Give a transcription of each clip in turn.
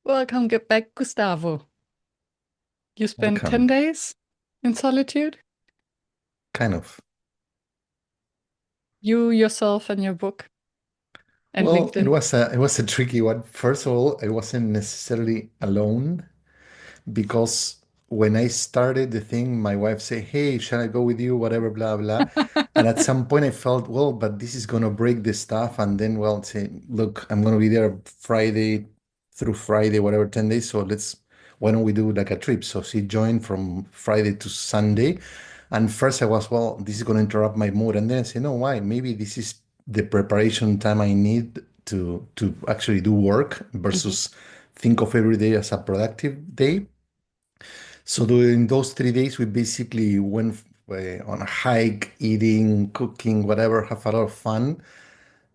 Welcome get back, Gustavo. You spent 10 Welcome. days in solitude? Kind of. You, yourself, and your book and Well, it LinkedIn. was a it was a tricky one. First of all, I wasn't necessarily alone because when I started the thing, my wife said, "Hey, shall I go with you?" Whatever, blah blah. And at some point, I felt, well, but this is gonna break the stuff. And then, well, say, look, I'm gonna be there Friday through Friday, whatever, 10 days. So why don't we do like a trip? So she joined from Friday to Sunday. And first I was, well, this is going to interrupt my mood. And then I said, no, why? Maybe this is the preparation time I need to actually do work Mhm. versus think of every day as a productive day. So during those 3 days, we basically went on a hike, eating, cooking, whatever, have a lot of fun.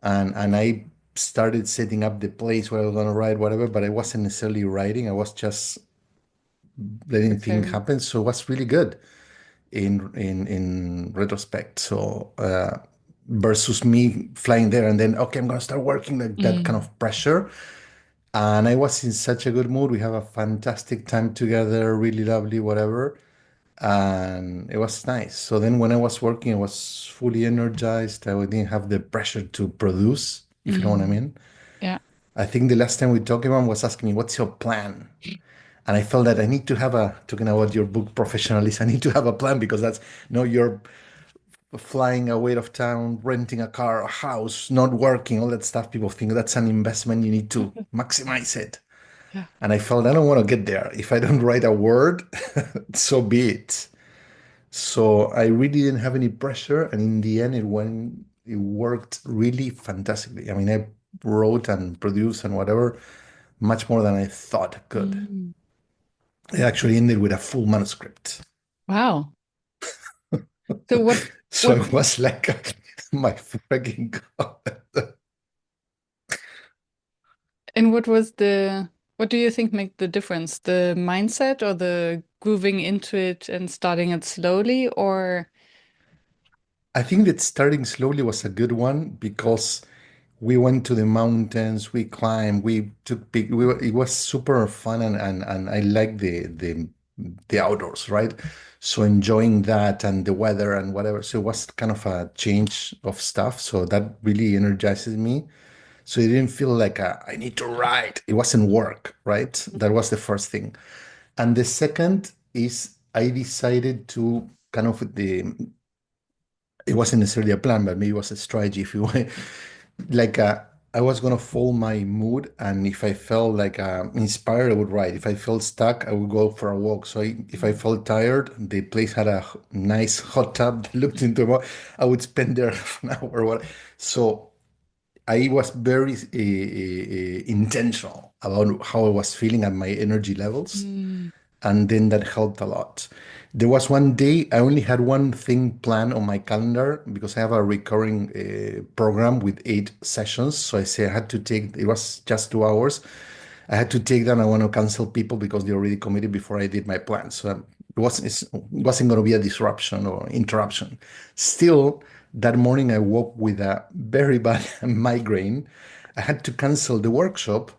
And I started setting up the place where I was going to write, whatever, but I wasn't necessarily writing. I was just letting things Reframing. happen. So it was really good in retrospect. So versus me flying there and then okay, I'm gonna start working, like that kind Mm. of pressure. And I was in such a good mood. We have a fantastic time together, really lovely, whatever. And it was nice. So then when I was working, I was fully energized. I didn't have the pressure to produce, if you know what I Mm. mean. Yeah. I think the last time we talked about was asking me, what's your plan? And I felt that I need to have talking about your book, Professionalism, I need to have a plan because that's, you're flying away out of town, renting a car, a house, not working, all that stuff. People think that's an investment. You need to maximize it. Yeah. And I felt I don't want to get there. If I don't write a word, so be it. So I really didn't have any pressure. And in the end, it worked really fantastically. I mean, I wrote and produced and whatever, much more than I thought I could. Mm. I actually ended with a full manuscript. Wow. So So what, it was like my freaking God. what was what do you think made the difference? The mindset or the grooving into it and starting it slowly or? I think that starting slowly was a good one because we went to the mountains, we climbed, we took big, it was super fun and I like the outdoors, right? So enjoying that and the weather and whatever. So it was kind of a change of stuff. So that really energizes me. So it didn't feel like I need to write. It wasn't work, right? That was the first thing. And the second is I decided to kind of it wasn't necessarily a plan, but maybe it was a strategy, if you want. Like I was gonna follow my mood, and if I felt like inspired, I would write. If I felt stuck, I would go for a walk. So if I Mm. felt tired, the place had a nice hot tub that looked into a I would spend there half an hour or what. So I was very intentional about how I was feeling and my energy levels, Mm. and then that helped a lot. There was one day I only had one thing planned on my calendar because I have a recurring program with 8 sessions. So I say I had to take, it was just 2 hours. I had to take them. I want to cancel people because they already committed before I did my plan. So it wasn't going to be a disruption or interruption. Still, that morning I woke with a very bad migraine. I had to cancel the workshop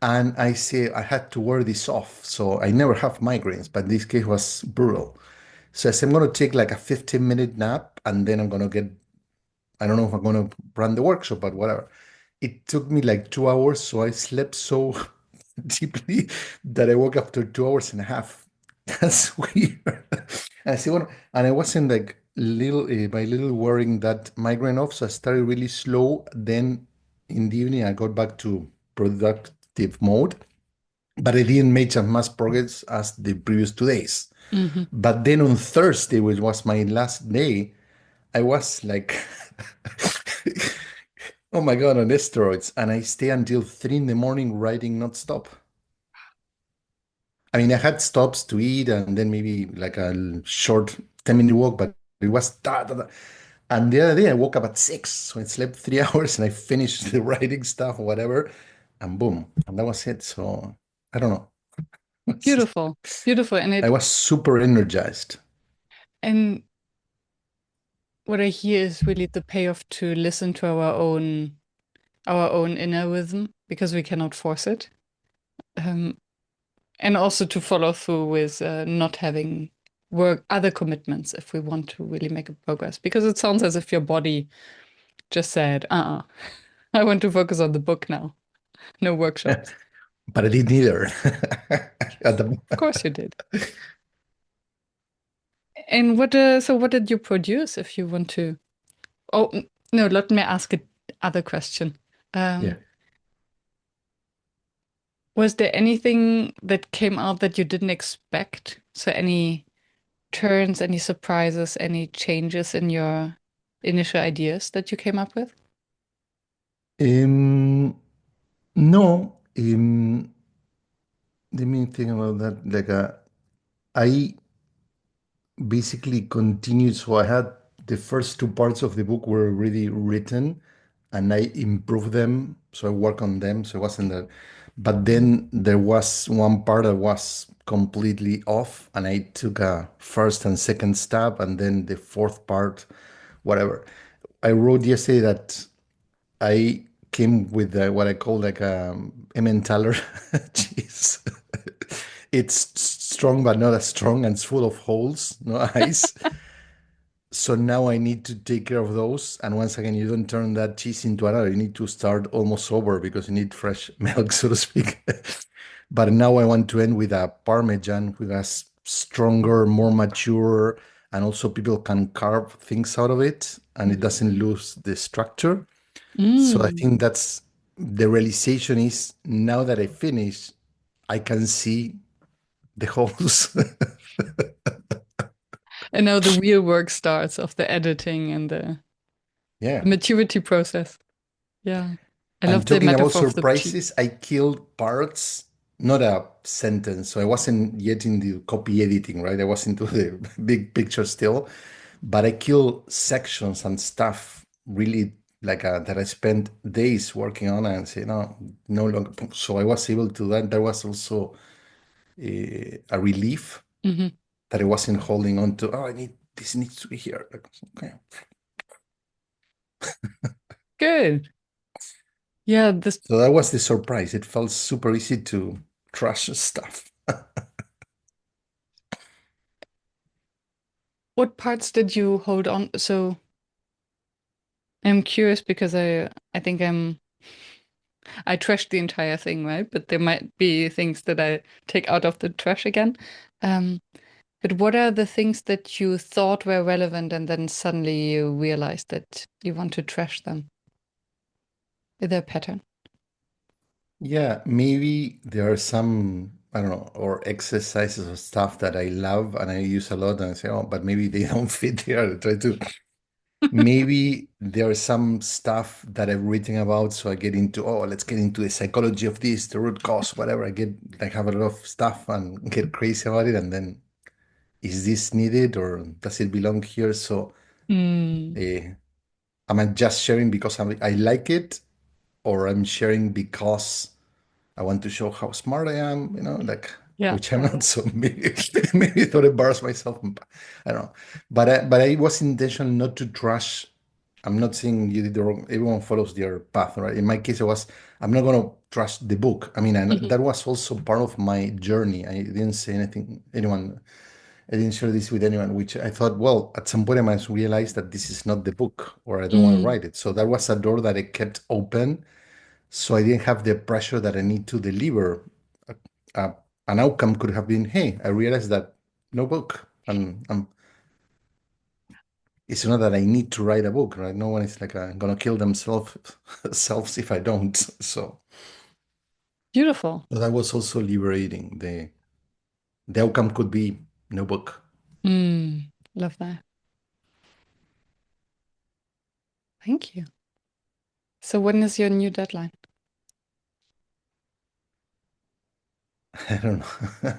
and I say I had to wear this off. So I never have migraines, but this case was brutal. So I said I'm going to take like a 15-minute nap and then I'm going to get, I don't know if I'm going to run the workshop, but whatever. It took me like 2 hours. So I slept so deeply that I woke after 2 hours and a half. That's weird. And I said, well, and I wasn't like little by little wearing that migraine off. So I started really slow. Then in the evening, I got back to productive mode, but I didn't make as much progress as the previous 2 days. Mhm. But then on Thursday, which was my last day, I was like, oh my God, on steroids. And I stay until 3 in the morning writing nonstop. I mean, I had stops to eat and then maybe like a short 10-minute walk, but it was da, da, da. And the other day I woke up at 6. So I slept 3 hours and I finished the writing stuff, whatever, and boom. And that was it. So I don't know. Beautiful. Beautiful. I was super energized. And what I hear is really the payoff to listen to our own inner rhythm because we cannot force it. Um, and also to follow through with not having work other commitments if we want to really make a progress. Because it sounds as if your body just said, I want to focus on the book now. No workshops. But I did neither. At the Of course you did. And so what did you produce if you want to? Oh, no, let me ask a other question. yeah. Um, was there anything that came out that you didn't expect? So any turns, any surprises, any changes in your initial ideas that you came up with? Um, no. Let me think about that. Like, I basically continued. So I had the first two parts of the book were already written, and I improved them. So I work on them. So it wasn't that. But then there was one part that was completely off, and I took a first and second stab, and then the fourth part, whatever. I wrote yesterday that I came with what I call like a Emmentaler cheese. It's strong, but not as strong, and it's full of holes, no eyes. So now I need to take care of those. And once again, you don't turn that cheese into another. You need to start almost over because you need fresh milk, so to speak. But now I want to end with a Parmesan, which has stronger, more mature, and also people can carve things out of it, and it doesn't lose the structure. So I Mm. think that's the realization is now that I finish, I can see the holes. And now the real work starts of the editing and Yeah. the maturity process. Yeah. I love And the talking about metaphor of the cheese. surprises, I killed parts, not a sentence. So I wasn't yet in the copy editing, right? I was into the big picture still, but I killed sections and stuff really like that I spent days working on and say, no, no longer. So I was able to do that. There was also a relief Hmm. that I wasn't holding on to. Oh, I need this needs to be here. Like, okay. Good. Yeah, this So that was the surprise. It felt super easy to trash stuff. what parts did you hold on? So I'm curious because I think I trashed the entire thing, right? But there might be things that I take out of the trash again. Um, but what are the things that you thought were relevant and then suddenly you realized that you want to trash them? Is there a pattern? Yeah, maybe there are some, I don't know, or exercises or stuff that I love and I use a lot and I say, oh, but maybe they don't fit here. I try to, maybe there are some stuff that I've written about. So I get into, oh, let's get into the psychology of this, the root cause, whatever. I get, like, have a lot of stuff and get crazy about it. And then, is this needed or does it belong here? So, Mm, uh, am I just sharing because I like it or I'm sharing because I want to show how smart I am, like yeah. which I'm not. So maybe thought embarrass myself. I don't know, but I was intentional not to trash. I'm not saying you did the wrong. Everyone follows their path, right? In my case, I'm not gonna trash the book. I mean, Mhm. that was also part of my journey. I didn't say anything. I didn't share this with anyone. Which I thought, well, at some point I must realize that this is not the book, or I don't want to Mm. write it. So that was a door that I kept open so I didn't have the pressure that I need to deliver. A, a- an outcome could have been, hey, I realized that no book, and it's not that I need to write a book, right? No one is like gonna kill themselves selves if I don't. Beautiful. So that was also liberating. The outcome could be no book. Mm. Love that. Thank you. So when is your new deadline? I don't know.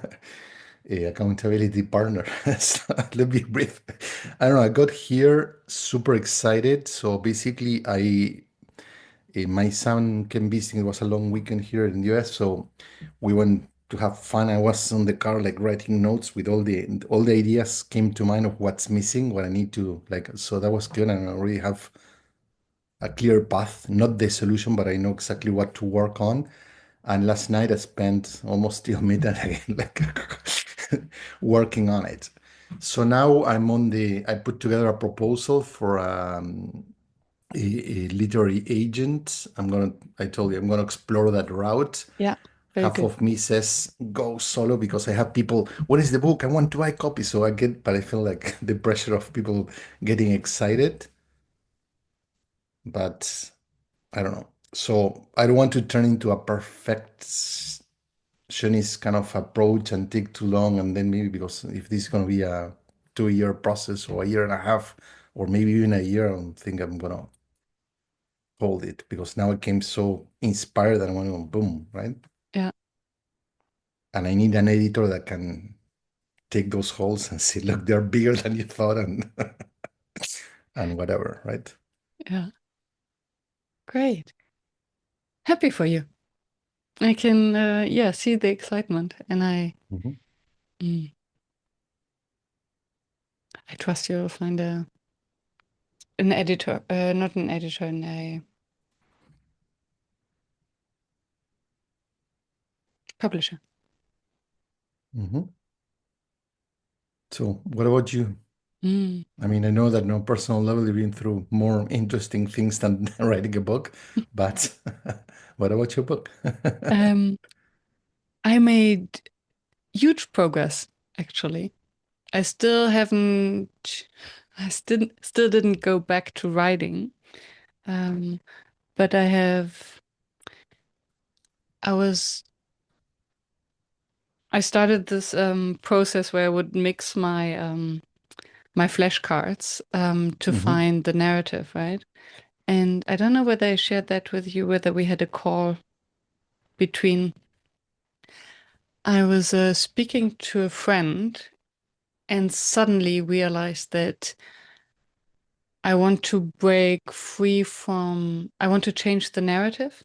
A accountability partner. So, let me breathe. I don't know. I got here super excited. So basically, my son came visiting. It was a long weekend here in the US, so we went to have fun. I was on the car, like writing notes with all the ideas came to mind of what's missing, what I need to like. So that was good, and I already have a clear path, not the solution, but I know exactly what to work on. And last night I spent almost till midnight again, like working on it. So now I put together a proposal for a literary agent. I told you, I'm gonna explore that route. Yeah, very Half good. of me says go solo because I have people, what is the book? I want to buy copies. So but I feel like the pressure of people getting excited, but I don't know. So I don't want to turn into a perfectionist kind of approach and take too long. And then maybe because if this is going to be a 2 year process or a year and a half, or maybe even a year, I don't think I'm going to hold it because now I came so inspired that I want to go boom, right? Yeah, And I need an editor that can take those holes and see, look, they're bigger than you thought and and whatever, right? yeah. Great. Happy for you. I can, yeah, see the excitement, and Mhm. mm, I trust you'll find an editor, not an editor, a publisher. Mhm. So what about you? Mm. I mean, I know that no personal level you've been through more interesting things than writing a book, but what about your book? Um, I made huge progress, actually. I still haven't, still didn't go back to writing. Um, but I was, I started this process where I would mix my flashcards to Hmm. find the narrative, right? And I don't know whether I shared that with you, whether we had a call between. I was speaking to a friend and suddenly realized that I want to break free from, I want to change the narrative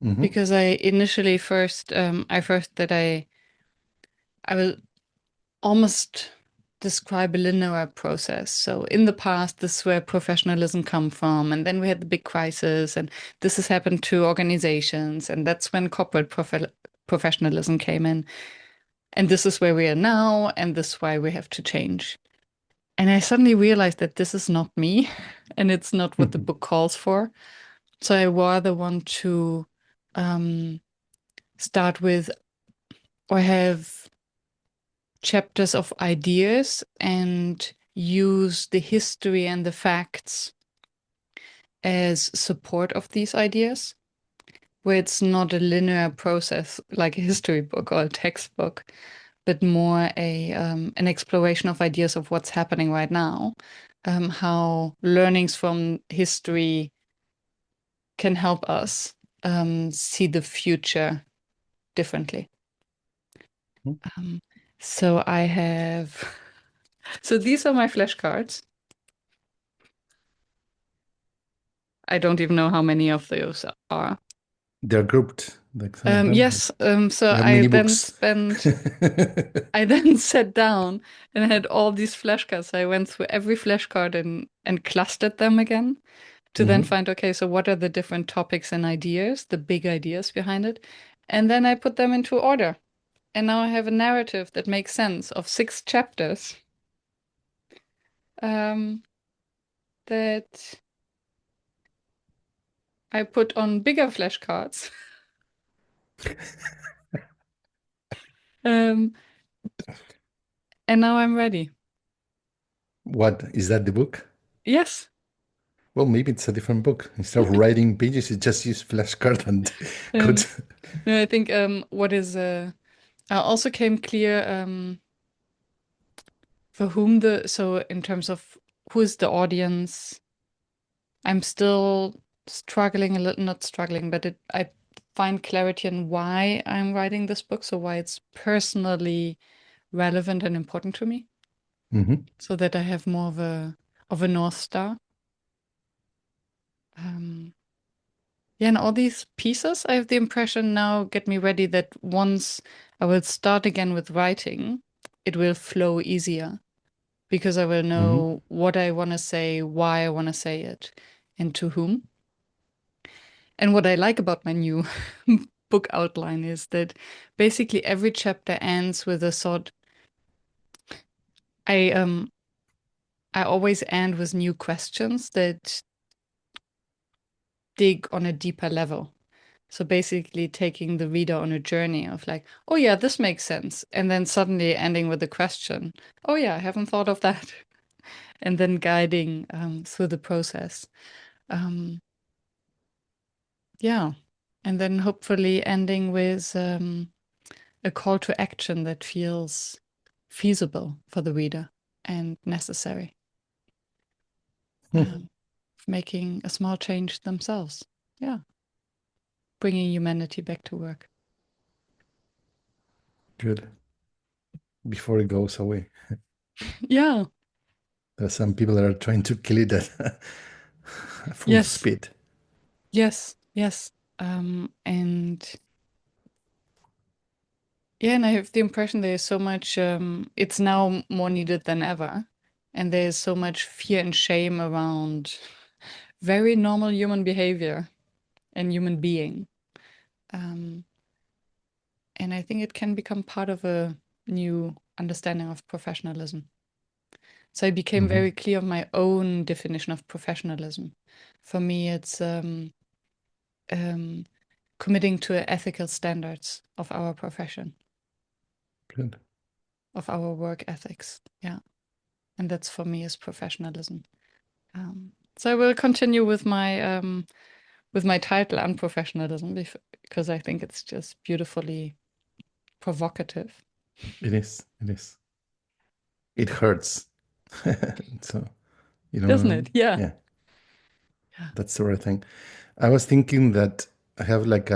Hmm. because I initially first, I first that I will almost describe a linear process. So in the past, this is where professionalism come from, and then we had the big crisis, and this has happened to organizations, and that's when professionalism came in, and this is where we are now, and this is why we have to change. And I suddenly realized that this is not me, and it's not what the book calls for. So I rather want to um, start with or have chapters of ideas and use the history and the facts as support of these ideas, where it's not a linear process like a history book or a textbook, but more an exploration of ideas of what's happening right now, how learnings from history can help us see the future differently. Um, so I have, so these are my flashcards. I don't even know how many of those are. They're grouped, like some of them. Yes, so You have many books. I then sat down and had all these flashcards. I went through every flashcard and clustered them again to then Hmm. find, okay, so what are the different topics and ideas, the big ideas behind it? And then I put them into order. And now I have a narrative that makes sense of 6 chapters um, that I put on bigger flashcards. Um, and now I'm ready. What is that the book? Yes. Well, maybe it's a different book. Instead of writing pages, you just use flashcard and Um, could. no, I think what is also came clear for whom so in terms of who is the audience, I'm still struggling a little, not struggling, but I find clarity in why I'm writing this book, so why it's personally relevant and important to me, Hmm. so that I have more of a North Star. Um, yeah, and all these pieces, I have the impression now get me ready that once I will start again with writing, it will flow easier because I will Hmm. know what I want to say, why I want to say it, and to whom. And what I like about my new book outline is that basically every chapter ends with a thought. I always end with new questions that dig on a deeper level. So basically taking the reader on a journey of like, oh yeah, this makes sense. And then suddenly ending with a question. Oh yeah, I haven't thought of that. And then guiding through the process. Um, yeah. And then hopefully ending with a call to action that feels feasible for the reader and necessary. Um, making a small change themselves. Yeah. Bringing humanity back to work. Good. Before it goes away. Yeah. There are some people that are trying to kill it at full Yes. speed. Yes. Yes. And yeah, and I have the impression there is so much, it's now more needed than ever. And there's so much fear and shame around very normal human behavior and human being. Um, and I think it can become part of a new understanding of professionalism. So I became Hmm. very clear of my own definition of professionalism. For me, it's um, committing to ethical standards of our profession, Good. of our work ethics. Yeah. And that's for me is professionalism. So I will continue with my title unprofessionalism because I think it's just beautifully provocative, It is. It is. It hurts. So, doesn't it? Yeah. yeah, Yeah. that's the right thing. I was thinking that I have like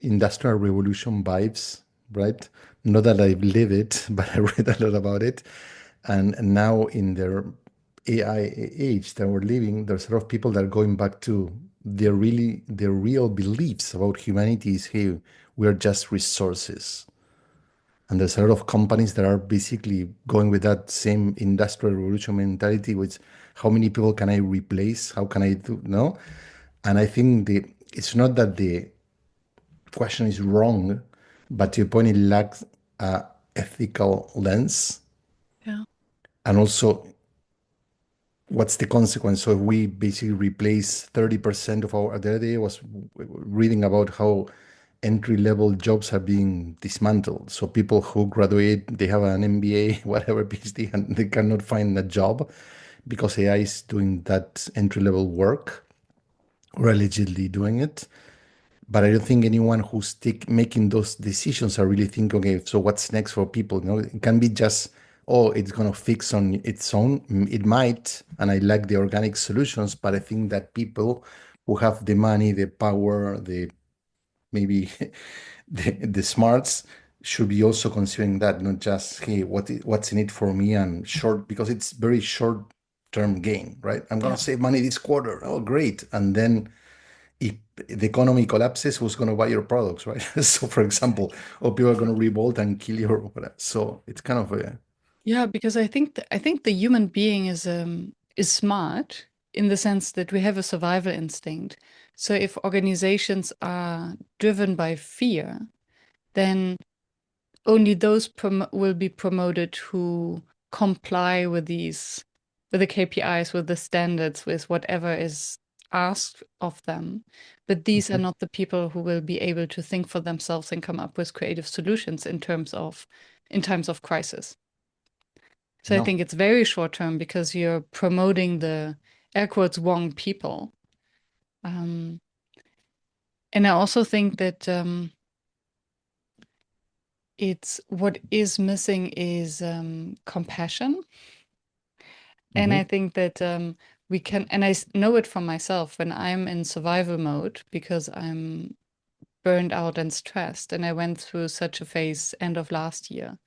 industrial revolution vibes, right? Not that I live it, but I read a lot about it. And now in their AI age that we're living, there's a lot of people that are going back to their real beliefs about humanity is, hey, we're just resources. And there's a lot of companies that are basically going with that same industrial revolution mentality, which how many people can I replace? How can I do no? And I think it's not that the question is wrong, but to your point, it lacks a ethical lens. Yeah. And also, what's the consequence? So if we basically replace 30% of our, the other day I was reading about how entry-level jobs are being dismantled. So people who graduate, they have an MBA, whatever PhD, and they cannot find a job because AI is doing that entry-level work or allegedly doing it. But I don't think anyone who's making those decisions are really thinking, okay, so what's next for people? It can be just, oh, it's going to fix on its own. It might, and I like the organic solutions, but I think that people who have the money, the power, the maybe the smarts should be also considering that, not just, hey, what's in it for me and short, because it's very short term gain, right? I'm going Yeah. to save money this quarter. Oh, great. And then if the economy collapses, who's going to buy your products, right? So, for example, or people are going to revolt and kill your whatever. So it's kind of a Yeah, because I think the human being is smart in the sense that we have a survival instinct. So if organizations are driven by fear, then only those will be promoted who comply with with the KPIs, with the standards, with whatever is asked of them. But these are Mhm. not the people who will be able to think for themselves and come up with creative solutions in times of crisis. So I No. think it's very short term because you're promoting the air quotes wrong people. Um, and I also think that it's what is missing is compassion. And I Hmm. think that we can, and know it from myself when I'm in survival mode because I'm burned out and stressed. And I went through such a phase end of last year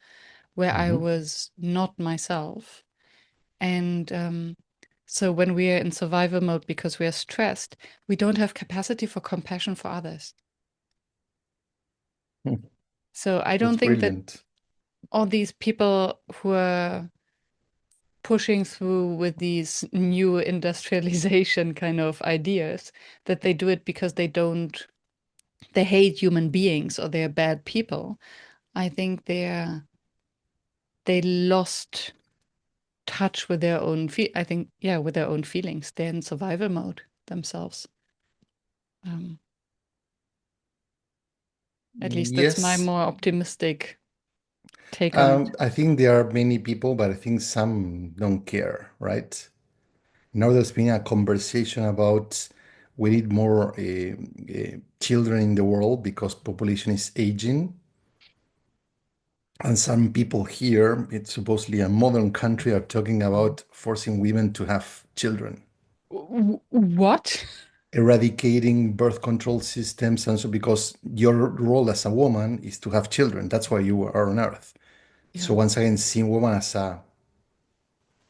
where I Hmm. was not myself. And so when we are in survival mode because we are stressed, we don't have capacity for compassion for others. So I That's don't think that brilliant. all these people who are pushing through with these new industrialization kind of ideas, that they do it because they don't they hate human beings or they're bad people. I think they lost touch with their own I think, yeah, with their own feelings. They're in survival mode themselves. Um, at least that's my Yes. more optimistic take on it. I think there are many people, but I think some don't care, right? Now there's been a conversation about we need more children in the world because population is aging. And some people here, it's supposedly a modern country, are talking about forcing women to have children, What? eradicating birth control systems. And so, because your role as a woman is to have children, that's why you are on Earth. Yeah, So once again, seeing woman as a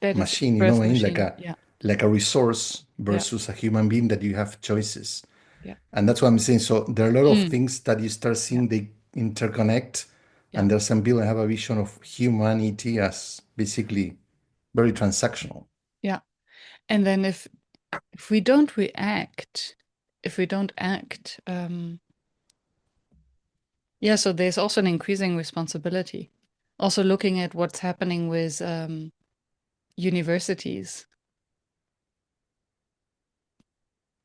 that is machine, you know birth what I mean? machine. Yeah, Like a resource yeah, versus a human being that you have choices. yeah. And that's what I'm saying. So there are a lot of Mm, things that you start yeah, seeing they interconnect. yeah, And there's some people that have a vision of humanity as basically very transactional. yeah. And then if we don't react, if we don't act, yeah, so there's also an increasing responsibility. Also looking at what's happening with universities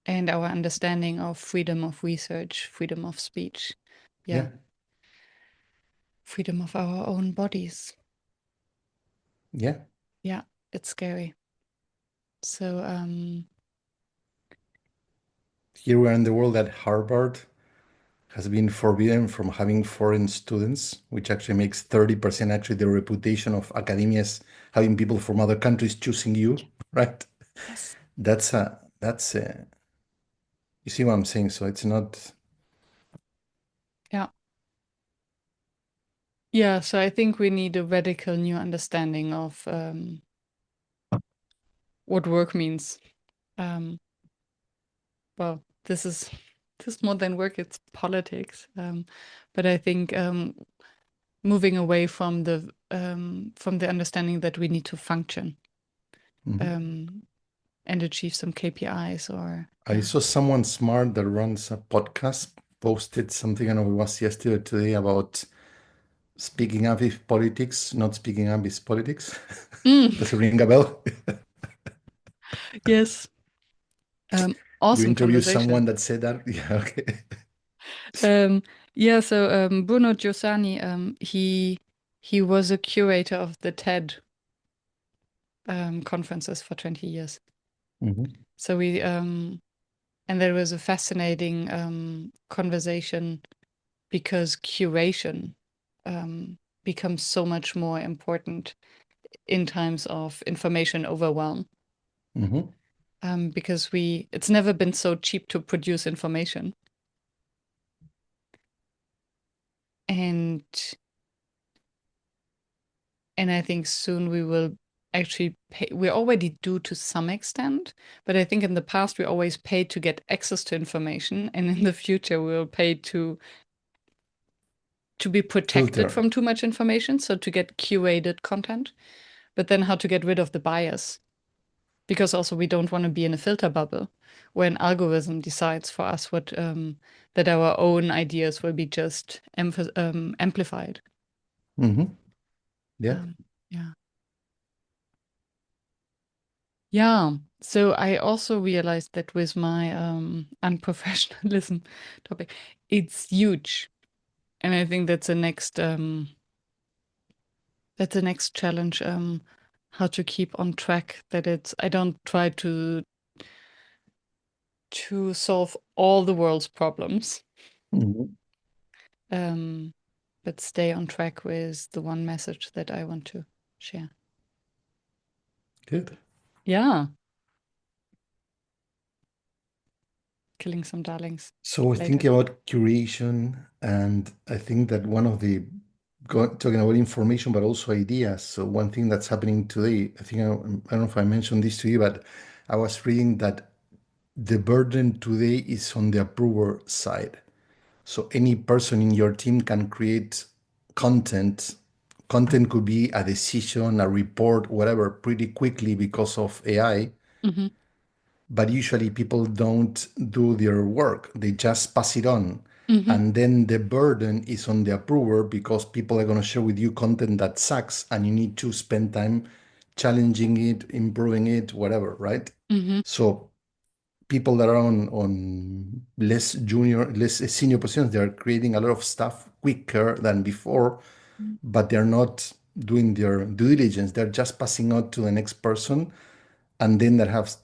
and our understanding of freedom of research, freedom of speech, yeah, Yeah, freedom of our own bodies. yeah. Yeah, it's scary. So, Here we are in the world that Harvard has been forbidden from having foreign students, which actually makes 30% actually the reputation of academias having people from other countries choosing you, right? yes, That's you see what I'm saying? So it's not. yeah, yeah. So I think we need a radical new understanding of what work means. Um, well, this is more than work; it's politics. But I think moving away from the understanding that we need to function Mhm. um, and achieve some KPIs or I yeah. saw someone smart that runs a podcast posted something, I don't know, it was yesterday or today about speaking up is politics, not speaking up is politics. Mm, Does it ring a bell? yes. You Awesome interview conversation. someone that said that? Yeah, okay. Um, yeah, so Bruno Giussani, he was a curator of the TED conferences for 20 years. Mhm. So we and there was a fascinating conversation because curation becomes so much more important in times of information overwhelm. Mhm. Because it's never been so cheap to produce information, and I think soon we will actually pay. We already do to some extent, but I think in the past we always paid to get access to information, and in the future we will pay to be protected Filter. from too much information, so to get curated content, but then how to get rid of the bias. Because also we don't want to be in a filter bubble where an algorithm decides for us what that our own ideas will be just amplified. Mhm. Yeah. Um, yeah. Yeah. So I also realized that with my unprofessionalism topic, it's huge. And I think that's the next challenge, how to keep on track that it's I don't try to solve all the world's problems. Mhm. Um, but stay on track with the one message that I want to share. Good. Yeah. Killing some darlings So we're later. thinking about curation, and I think that one of the talking about information, but also ideas. So one thing that's happening today, I don't know if I mentioned this to you, but I was reading that the burden today is on the approver side. So any person in your team can create content. Content could be a decision, a report, whatever, pretty quickly because of AI. Hmm. But usually people don't do their work. They just pass it on. Mm-hmm. And then the burden is on the approver because people are going to share with you content that sucks and you need to spend time challenging it, improving it, whatever, right? Mm-hmm. So people that are on less junior, less senior positions, they're creating a lot of stuff quicker than before, but they're not doing their due diligence. They're just passing out to the next person, and then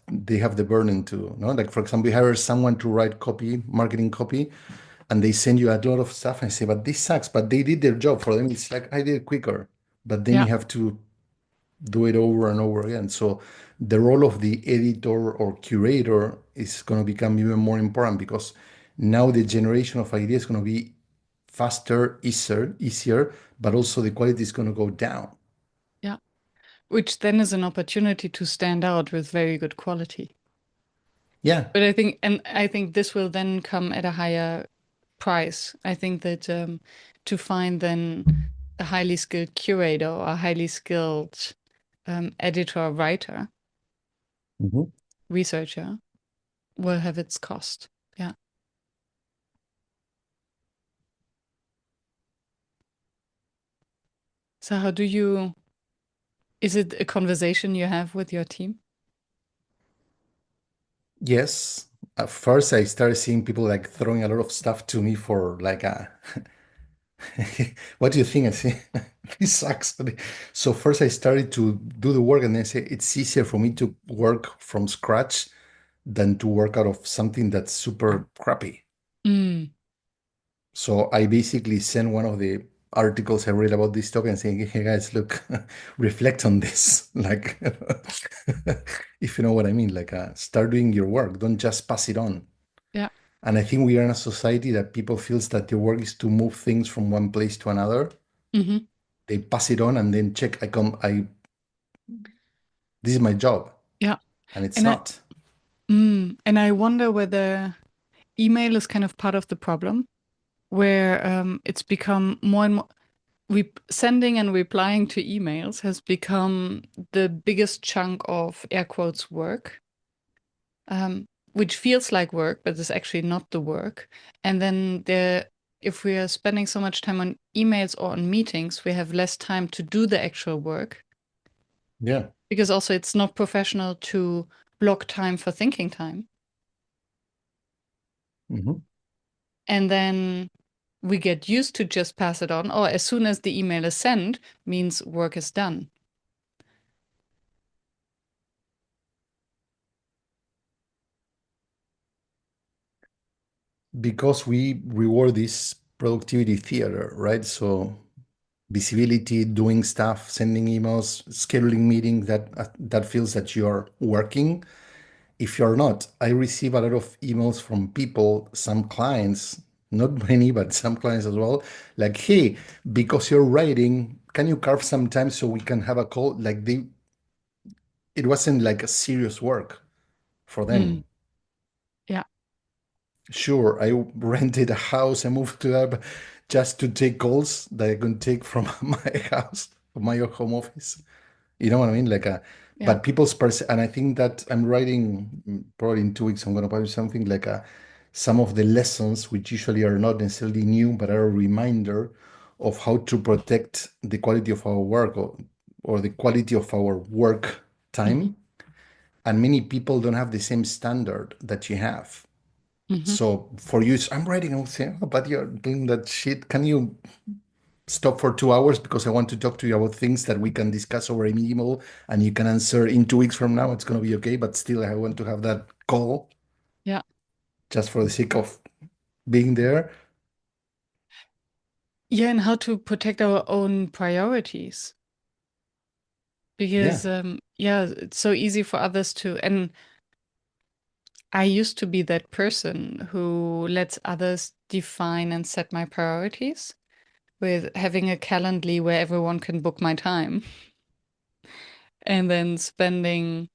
they have the burden to, no? Like for example, you hire someone to write copy, marketing copy, and they send you a lot of stuff and say, but this sucks, but they did their job. For them, it's like I did it quicker. But then Yeah. you have to do it over and over again. So the role of the editor or curator is going to become even more important because now the generation of ideas is going to be faster, easier, but also the quality is going to go down. Yeah. Which then is an opportunity to stand out with very good quality. Yeah. But I think this will then come at a higher price. I think that to find then a highly skilled curator or a highly skilled editor, writer, Mhm. researcher will have its cost. Yeah. So how do you, is it a conversation you have with your team? Yes. At first, I started seeing people like throwing a lot of stuff to me for like a what do you think? I say, this sucks. So first I started to do the work and then say it's easier for me to work from scratch than to work out of something that's super crappy. Mm, So I basically sent one of the articles I read about this topic and saying, hey guys, look, reflect on this. Like, if you know what I mean, like start doing your work. Don't just pass it on. yeah. And I think we are in a society that people feels that their work is to move things from one place to another. Hmm. They pass it on and then check. This is my job, Yeah. and it's And not. and I wonder whether email is kind of part of the problem where it's become more and more sending and replying to emails has become the biggest chunk of air quotes work, which feels like work, but is actually not the work. And then if we are spending so much time on emails or on meetings, we have less time to do the actual work Yeah. because also it's not professional to block time for thinking time. Mhm. And then we get used to just pass it on, or as soon as the email is sent, means work is done. Because we reward this productivity theater, right? So visibility, doing stuff, sending emails, scheduling meetings that feels that you're working. If you're not, I receive a lot of emails from people, some clients, not many, but some clients as well, like, hey, because you're writing, can you carve some time so we can have a call? Like it wasn't like a serious work for Mm, them. yeah, Sure, I rented a house. I moved to that just to take calls that I can take from my house, my home office. You know what I mean? yeah. But people's and I think that I'm writing probably in 2 weeks. I'm going to publish something like some of the lessons, which usually are not necessarily new, but are a reminder of how to protect the quality of our work or the quality of our work Hmm. time. And many people don't have the same standard that you have. Hmm. So for you, I'm writing, I would say, oh, but you're doing that shit. Can you stop for 2 hours because I want to talk to you about things that we can discuss over an email and you can answer in 2 weeks from now? It's going to be okay. But still, I want to have that call Yeah. just for the sake of being there. Yeah, and how to protect our own priorities. Yeah. Because, yeah, it's so easy for others to. And I used to be that person who lets others define and set my priorities with having a Calendly where everyone can book my time and then spending,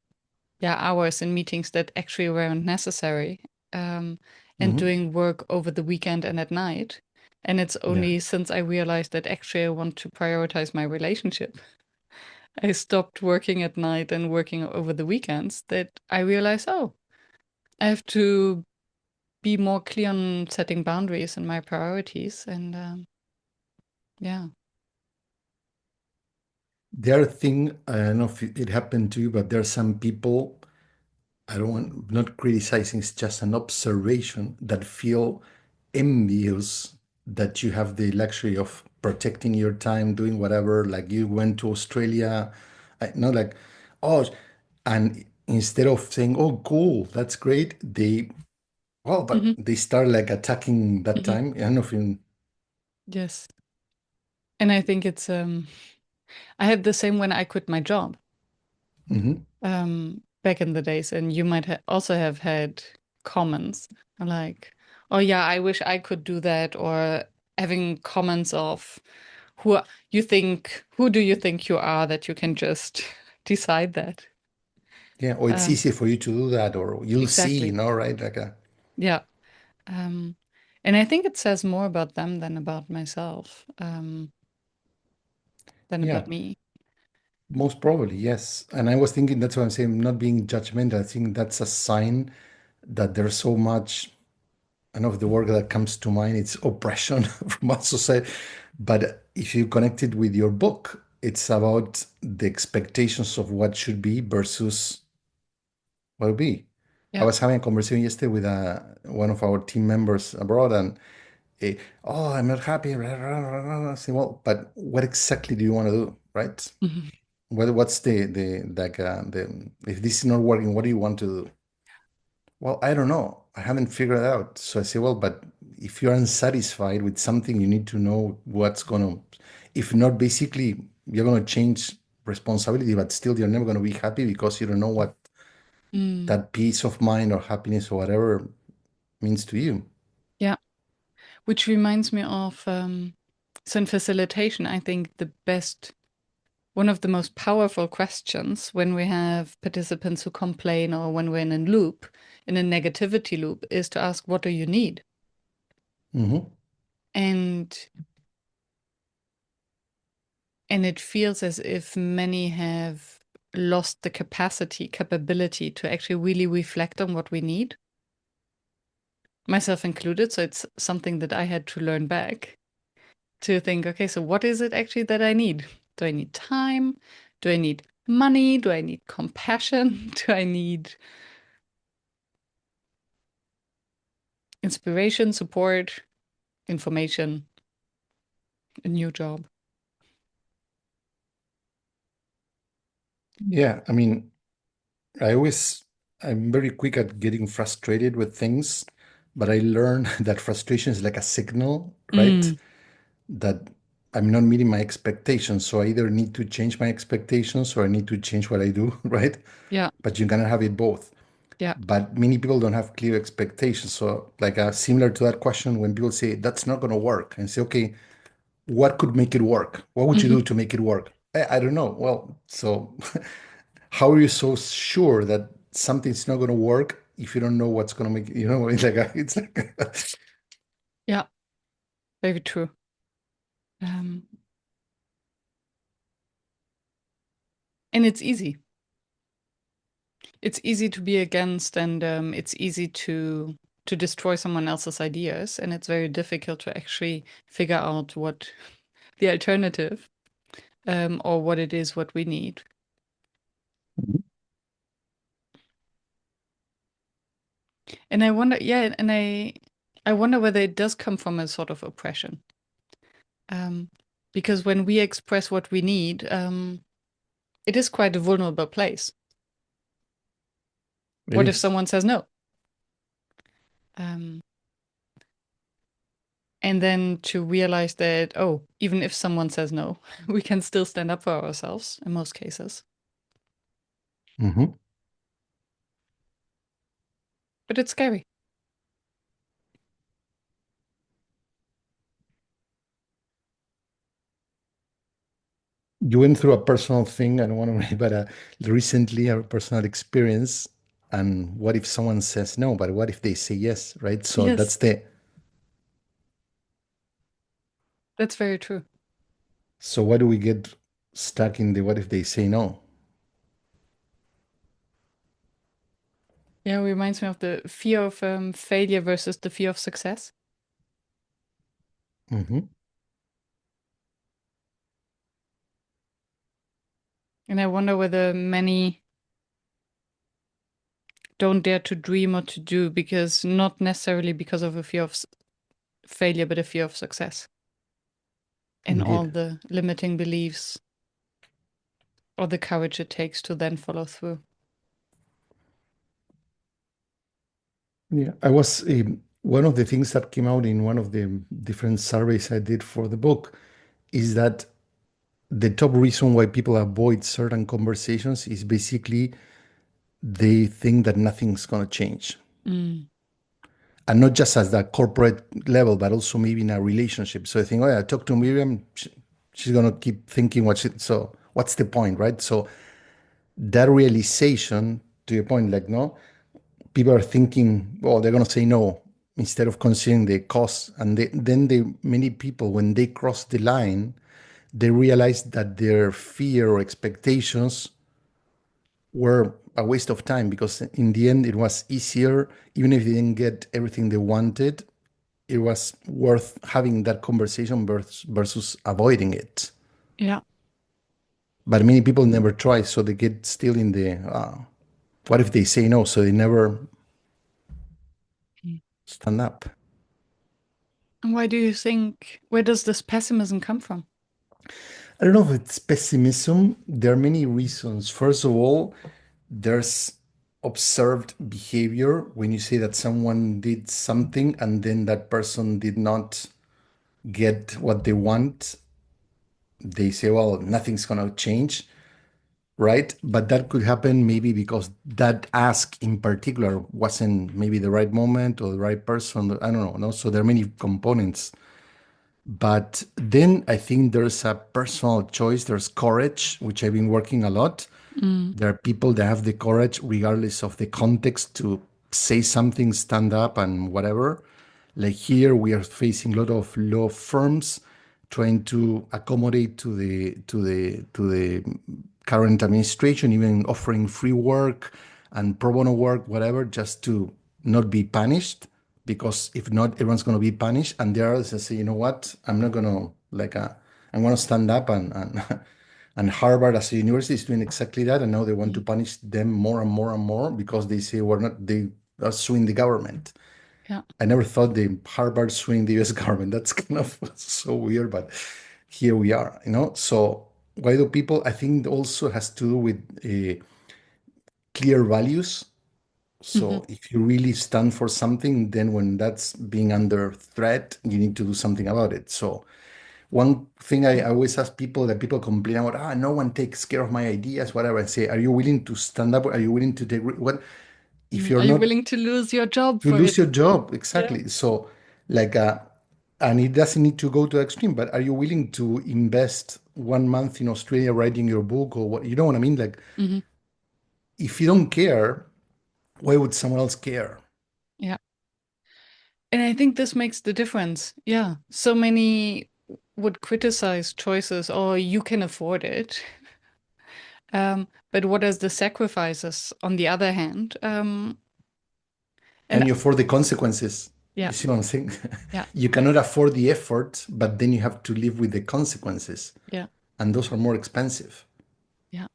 yeah, hours in meetings that actually weren't necessary, um, and Hmm. doing work over the weekend and at night. And it's Yeah. only since I realized that actually I want to prioritize my relationship. I stopped working at night and working over the weekends that I realized, oh, I have to be more clear on setting boundaries and my priorities. And yeah. The other thing, I don't know if it happened to you, but there are some people, I don't want, not criticizing, it's just an observation that feel envious that you have the luxury of protecting your time, doing whatever, like you went to Australia, not like, oh, and instead of saying, oh, cool, that's great, well, but Hmm. they start like attacking that Hmm. time. I don't know if you, Yes. And I think it's I had the same when I quit my job mhm. back in the days, and you might also have had comments like, "Oh yeah, I wish I could do that," or having comments of who do you think you are that you can just decide that? Yeah, or it's Um, easy for you to do that, or you'll see, exactly. right? Like Yeah. Um, and I think it says more about them than about myself, than yeah, about me. most probably, yes. And I was thinking that's what I'm saying, not being judgmental. I think that's a sign that there's so much, I know the word that comes to mind, it's oppression from our society. But if you connect it with your book, it's about the expectations of what should be versus what will be. I Yeah. was having a conversation yesterday with one of our team members abroad, and eh, oh, I'm not happy. Rah, rah, rah, rah. I say, well, but what exactly do you want to do, right? Mhm. What's the like the if this is not working, what do you want to do? Well, I don't know. I haven't figured it out. So I say, well, but if you're unsatisfied with something, you need to know what's gonna. If not, basically, you're gonna change responsibility, but still, you're never gonna be happy because you don't know what Mm. that peace of mind or happiness or whatever means to you. Yeah. Which reminds me of so in facilitation, I think one of the most powerful questions when we have participants who complain or when we're in a loop, in a negativity loop, is to ask, what do you need? Hmm. And it feels as if many have lost the capability to actually really reflect on what we need, myself included. So it's something that I had to learn back to think, okay, so what is it actually that I need? Do I need time? Do I need money? Do I need compassion? Do I need inspiration, support, information, a new job? Yeah, I mean, I always, I'm very quick at getting frustrated with things, but I learned that frustration is like a signal, right? Mm, That I'm not meeting my expectations. So I either need to change my expectations or I need to change what I do, right? yeah, But you cannot have it both. yeah. But many people don't have clear expectations. So, like similar to that question, when people say that's not going to work, and say, okay, what could make it work? What would you Hmm. do to make it work? I don't know. Well, so how are you so sure that something's not going to work if you don't know what's going to make it? You know, it's like Yeah, very true. Um, and it's easy. It's easy to be against, and it's easy to destroy someone else's ideas, and it's very difficult to actually figure out what the alternative or what it is what we need. And I wonder, yeah, and I wonder whether it does come from a sort of oppression. Um, because when we express what we need, it is quite a vulnerable place. it What if is. someone says no? Um, and then to realize that, oh, even if someone says no, we can still stand up for ourselves in most cases. Hmm. But it's scary. You went through a personal thing. I don't want to read, but recently a personal experience. And what if someone says no? But what if they say yes, right? So that's Yes, the. that's very true. So why do we get stuck in the what if they say no? Yeah, it reminds me of the fear of failure versus the fear of success. Hmm. And I wonder whether many don't dare to dream or to do because not necessarily because of a fear of failure, but a fear of success and all Indeed. the limiting beliefs or the courage it takes to then follow through. Yeah, I was one of the things that came out in one of the different surveys I did for the book is that the top reason why people avoid certain conversations is basically they think that nothing's going to change. Mm. And not just at that corporate level, but also maybe in a relationship. So I think, oh, yeah, I talked to Myriam, she's going to keep thinking so what's the point, right? So that realization, to your point, like, no, people are thinking, oh, they're going to say no instead of considering the cost. And many people, when they cross the line, they realize that their fear or expectations were a waste of time because in the end it was easier, even if they didn't get everything they wanted, it was worth having that conversation versus avoiding it. Yeah. But many people never try, so they get still in the what if they say no? So they never Mm. stand up. And why do you think, where does this pessimism come from? I don't know if it's pessimism. There are many reasons. First of all, there's observed behavior when you say that someone did something and then that person did not get what they want. They say, well, nothing's going to change, right? But that could happen maybe because that ask in particular wasn't maybe the right moment or the right person. I don't know. No? So there are many components. But then I think there's a personal choice, there's courage, which I've been working a lot. Mm. There are people that have the courage, regardless of the context, to say something, stand up, and whatever. Like here, we are facing a lot of law firms trying to accommodate to the current administration, even offering free work and pro bono work, whatever, just to not be punished. Because if not, everyone's going to be punished. And there are others that say, you know what, I'm not going to I'm going to stand up and and Harvard as a university is doing exactly that. And now they want to Mm. punish them more and more and more because they say they are suing the government. Yeah. I never thought the Harvard suing the US government. That's kind of so weird, but here we are, you know? So why do people, I think also has to do with clear values. Hmm. So if you really stand for something, then when that's being under threat, you need to do something about it. So one thing I always ask people that people complain about, no one takes care of my ideas, whatever. I say, are you willing to stand up? Are you willing to take what if you're Are you not willing to lose your job to for lose it? your job? Yeah. Exactly. So like and it doesn't need to go to extreme, but are you willing to invest 1 month in Australia writing your book or what you know what I mean? Like Hmm. if you don't care, why would someone else care? Yeah. And I think this makes the difference. Yeah. So many would criticize choices, or you can afford it. But what are the sacrifices on the other hand? And And you afford the consequences. yeah, You see what I'm saying? yeah, You cannot afford the effort, but then you have to live with the consequences. yeah, And those are more expensive. yeah.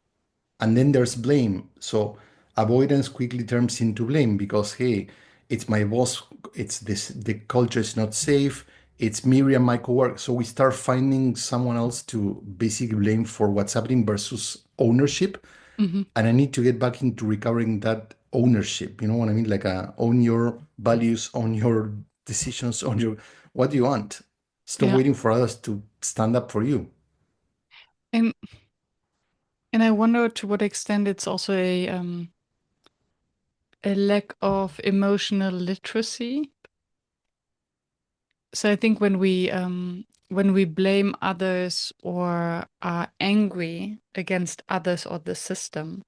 And then there's blame. So avoidance quickly turns into blame because, hey, it's my boss, it's this, the culture is not safe, it's Myriam, my coworker. So we start finding someone else to basically blame for what's happening versus ownership. Hmm. And I need to get back into recovering that ownership. You know what I mean? Like own your values, own your decisions, own your what do you want. Stop Yeah. waiting for others to stand up for you. And and I wonder to what extent it's also a lack of emotional literacy. So I think when we blame others or are angry against others or the system,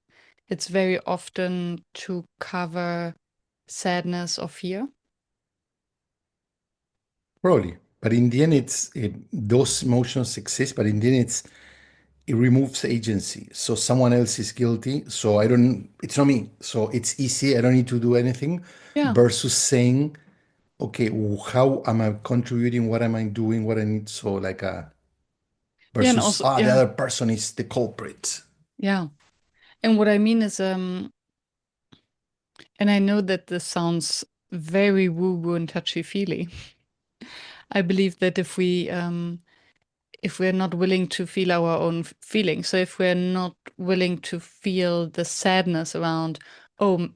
it's very often to cover sadness or fear. Probably. But in the end, those emotions exist. But in the end, it removes agency. So someone else is guilty. So I don't, it's not me. So it's easy. I don't need to do anything Yeah. versus saying, okay, how am I contributing? What am I doing? What I need? So like Yeah, and versus also, the yeah, other person is the culprit. yeah. And what I mean is, and I know that this sounds very woo-woo and touchy-feely. I believe that if we're not willing to feel our own feelings, so if we're not willing to feel the sadness around, oh,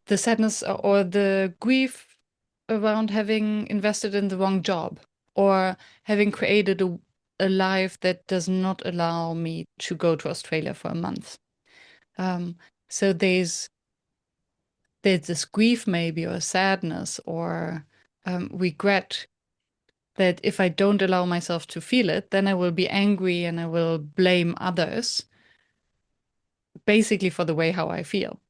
the sadness or the grief around having invested in the wrong job or having created a life that does not allow me to go to Australia for a month. Um, so there's this grief maybe or sadness or regret that if I don't allow myself to feel it, then I will be angry and I will blame others basically for the way how I feel.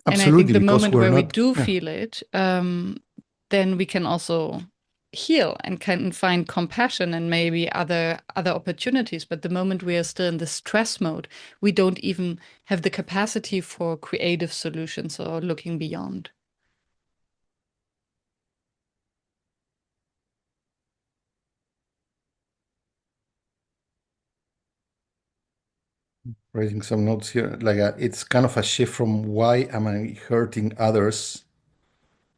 And I think Absolutely, the because moment we're where we not, do yeah. feel it, then we can also heal and can find compassion and maybe other opportunities. But the moment we are still in the stress mode, we don't even have the capacity for creative solutions or looking beyond. Writing some notes here. Like it's kind of a shift from why am I hurting others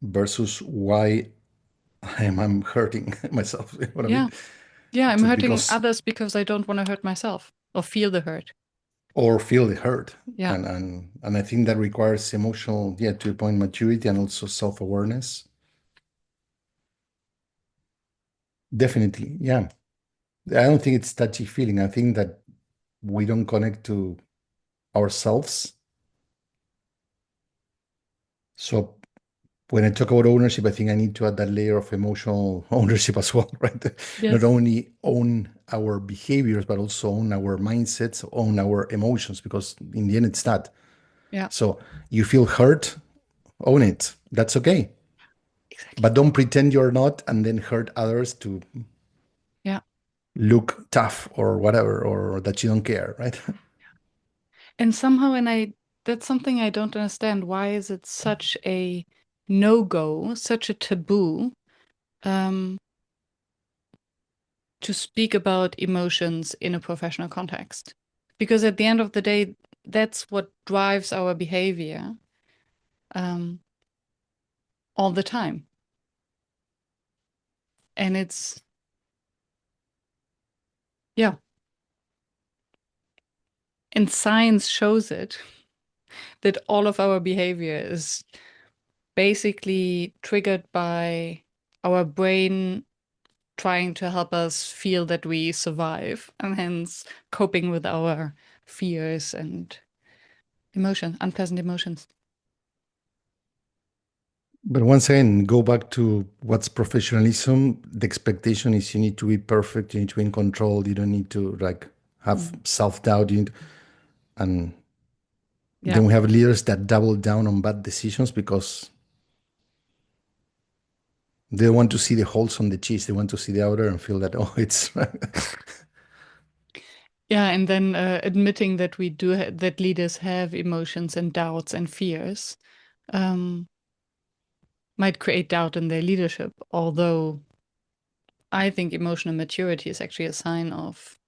versus why I'm hurting myself. You know what I mean? Yeah. Yeah, I'm To, hurting because others because I don't want to hurt myself or feel the hurt. or feel the hurt, Yeah. and I think that requires emotional, yeah, to a point, maturity and also self-awareness. Definitely, yeah. I don't think it's touchy feeling. I think that we don't connect to ourselves. So when I talk about ownership, I think I need to add that layer of emotional ownership as well, right? Not Yes. only own our behaviors, but also own our mindsets, own our emotions, because in the end, it's that. Yeah. So you feel hurt, own it. That's okay. Exactly. But don't pretend you're not and then hurt others to Yeah. look tough or whatever, or that you don't care, right? And somehow, and I, that's something I don't understand. Why is it such a no-go, such a taboo, um, to speak about emotions in a professional context? Because at the end of the day, that's what drives our behavior, um, all the time. And it's, yeah, and science shows it that all of our behavior is basically triggered by our brain trying to help us feel that we survive and hence coping with our fears and emotion, unpleasant emotions. But once again, go back to what's professionalism. The expectation is you need to be perfect, you need to be in control, you don't need to like have Mm. self-doubt. And Yeah. then we have leaders that double down on bad decisions because they want to see the holes on the cheese. They want to see the outer and feel that, oh, it's Yeah, and then admitting that we do that leaders have emotions and doubts and fears um, might create doubt in their leadership. Although I think emotional maturity is actually a sign of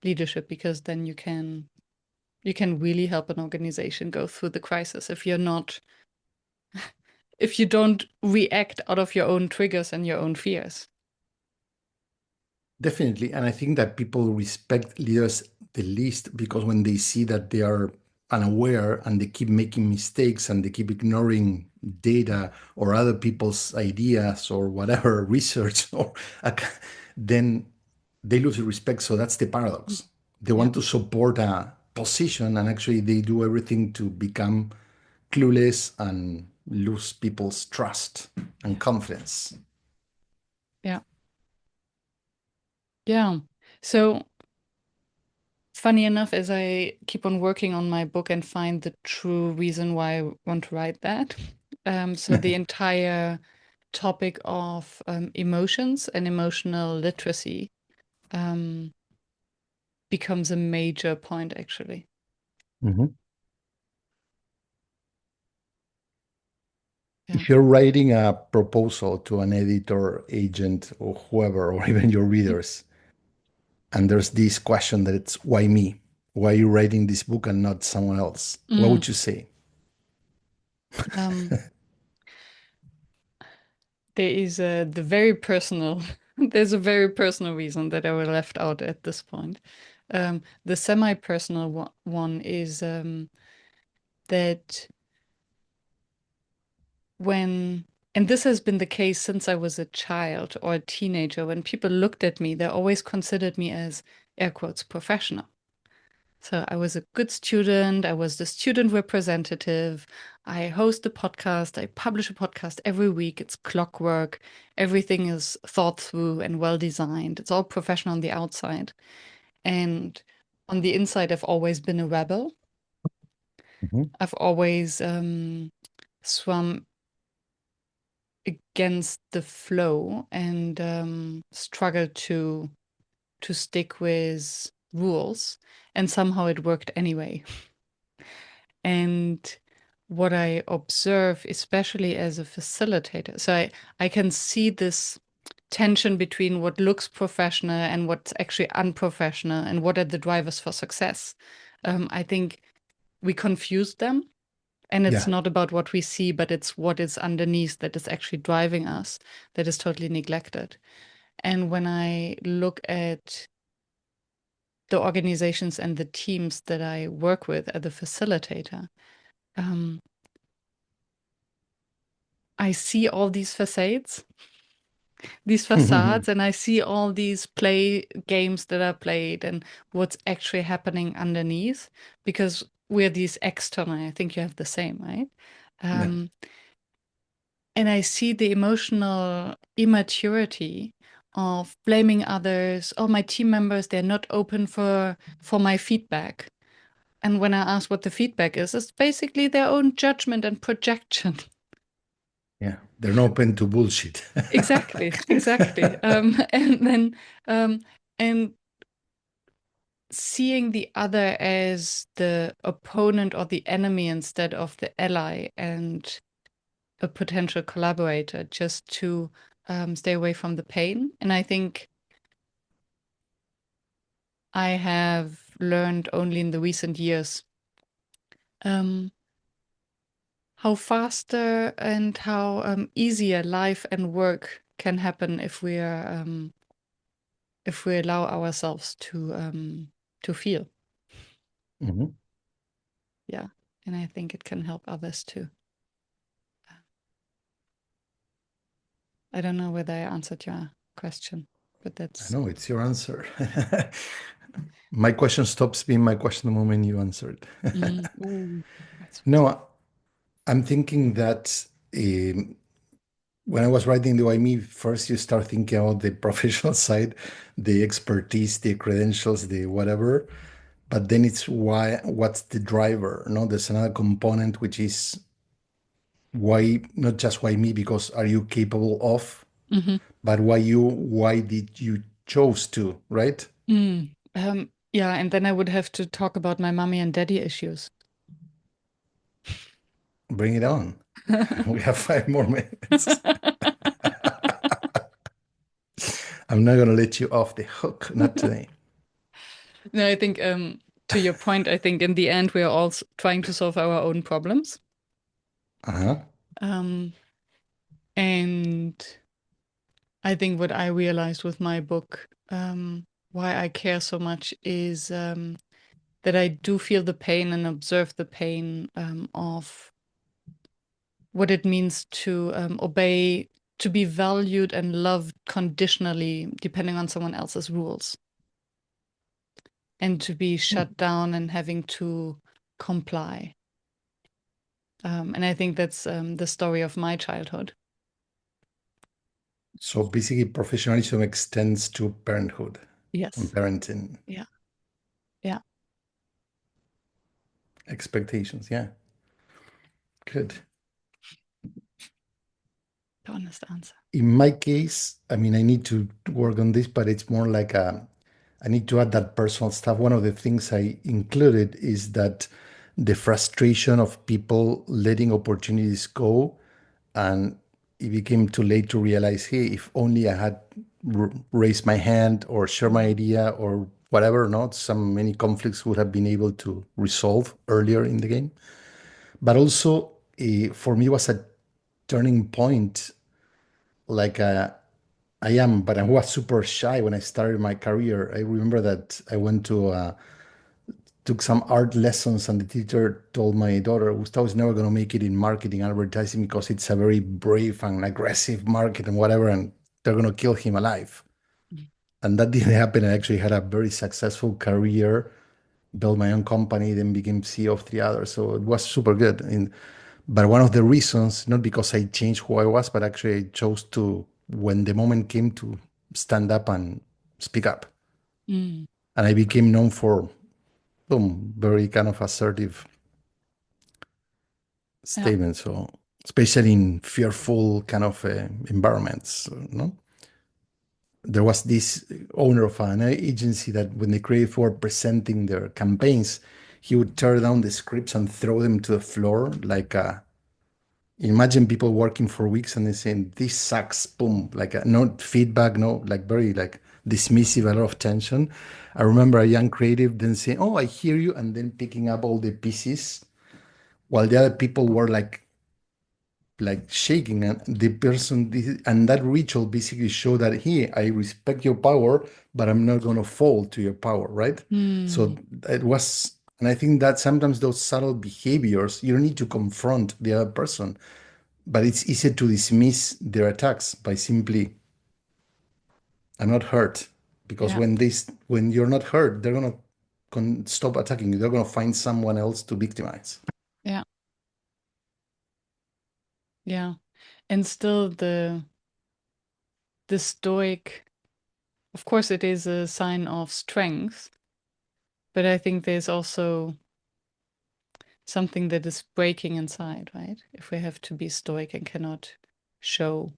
leadership because then you can really help an organization go through the crisis if you're not if you don't react out of your own triggers and your own fears. definitely. And I think that people respect leaders the least because when they see that they are unaware and they keep making mistakes and they keep ignoring data or other people's ideas or whatever research, or then they lose respect. So that's the paradox. They Yeah, want to support a position and actually they do everything to become clueless and lose people's trust and yeah, confidence. yeah, yeah. So funny enough, as I keep on working on my book and find the true reason why I want to write that, so the entire topic of emotions and emotional literacy um, becomes a major point, actually. Mhm. Yeah. If you're writing a proposal to an editor, agent, or whoever, or even your readers, and there's this question that it's why me? Why are you writing this book and not someone else? What Mm. would you say? Um, there is the very personal, there's a very personal reason that I will left out at this point. The semi-personal one is that when, and this has been the case since I was a child or a teenager, when people looked at me, they always considered me as air quotes professional. So I was a good student. I was the student representative. I host a podcast. I publish a podcast every week. It's clockwork. Everything is thought through and well designed. It's all professional on the outside. And on the inside, I've always been a rebel. Mhm. I've always swum against the flow and struggled to stick with rules. And somehow it worked anyway. And what I observe, especially as a facilitator, so I can see this tension between what looks professional and what's actually unprofessional and what are the drivers for success. I think we confuse them. And it's Yeah. not about what we see, but it's what is underneath that is actually driving us that is totally neglected. And when I look at the organizations and the teams that I work with as a facilitator, um, I see all these facades, these facades, and I see all these play games that are played and what's actually happening underneath because we're these external. I think you have the same, right? Yeah. Um, and I see the emotional immaturity of blaming others. Oh, my team members, they're not open for my feedback. And when I ask what the feedback is, it's basically their own judgment and projection. Yeah. They're not open to bullshit. Exactly, exactly. And then um, and seeing the other as the opponent or the enemy instead of the ally and a potential collaborator, just to stay away from the pain. And I think I have learned only in the recent years um, how faster and how easier life and work can happen if we allow ourselves to feel. Mhm. Yeah. And I think it can help others too. I don't know whether I answered your question, but I that's know it's your answer. My question stops being my question the moment you answer it. ooh, that's No, I'm thinking that when I was writing the YME, first you start thinking about the professional side, the expertise, the credentials, the whatever. But then it's what's the driver? No, there's another component which is why, not just why me, because are you capable of, mm-hmm. but why did you chose to, right? Yeah, and then I would have to talk about my mommy and daddy issues. Bring it on. We have 5 more minutes. I'm not gonna let you off the hook, not today. No, I think to your point, I think in the end we are all trying to solve our own problems. Uh-huh. Um, and I think what I realized with my book, why I care so much, is that I do feel the pain and observe the pain of what it means to obey, to be valued and loved conditionally, depending on someone else's rules, and to be shut down and having to comply. And I think that's the story of my childhood. So basically, professionalism extends to parenthood and Yes. parenting Yeah. Yeah. expectations. Yeah, good. The honest answer. In my case, I mean, I need to work on this, but it's more like a I need to add that personal stuff. One of the things I included is that the frustration of people letting opportunities go, and it became too late to realize, hey, if only I had raised my hand or share my Mm. idea or whatever, not some many conflicts would have been able to resolve earlier in the game. But also, for me, was a turning point. Like but I was super shy when I started my career. I remember that I went to took some art lessons, and the teacher told my daughter, Gustavo is never going to make it in marketing and advertising because it's a very brave and aggressive market and whatever, and they're going to kill him alive. And that didn't happen. I actually had a very successful career, built my own company, then became CEO of three others. So it was super good. But one of the reasons, not because I changed who I was, but actually I chose to, when the moment came, to stand up and speak up. Mm. And I became known for, boom, very kind of assertive Yeah. statement. So, especially in fearful kind of environments, no? There was this owner of an agency that when the creative were presenting their campaigns, he would tear down the scripts and throw them to the floor. Like, imagine people working for weeks and they saying, this sucks, boom, like no feedback, no, like very like dismissive, a lot of tension. I remember a young creative then saying, oh, I hear you, and then picking up all the pieces while the other people were like shaking, and the person and that ritual basically showed that, hey, I respect your power, but I'm not going to fall to your power, right? Mm. So it was, and I think that sometimes those subtle behaviors, you don't need to confront the other person, but it's easier to dismiss their attacks by simply, I'm not hurt. Because Yeah. when you're not hurt, they're going to stop attacking you. They're going to find someone else to victimize. Yeah. Yeah. And still the stoic, of course it is a sign of strength, but I think there's also something that is breaking inside, right? If we have to be stoic and cannot show.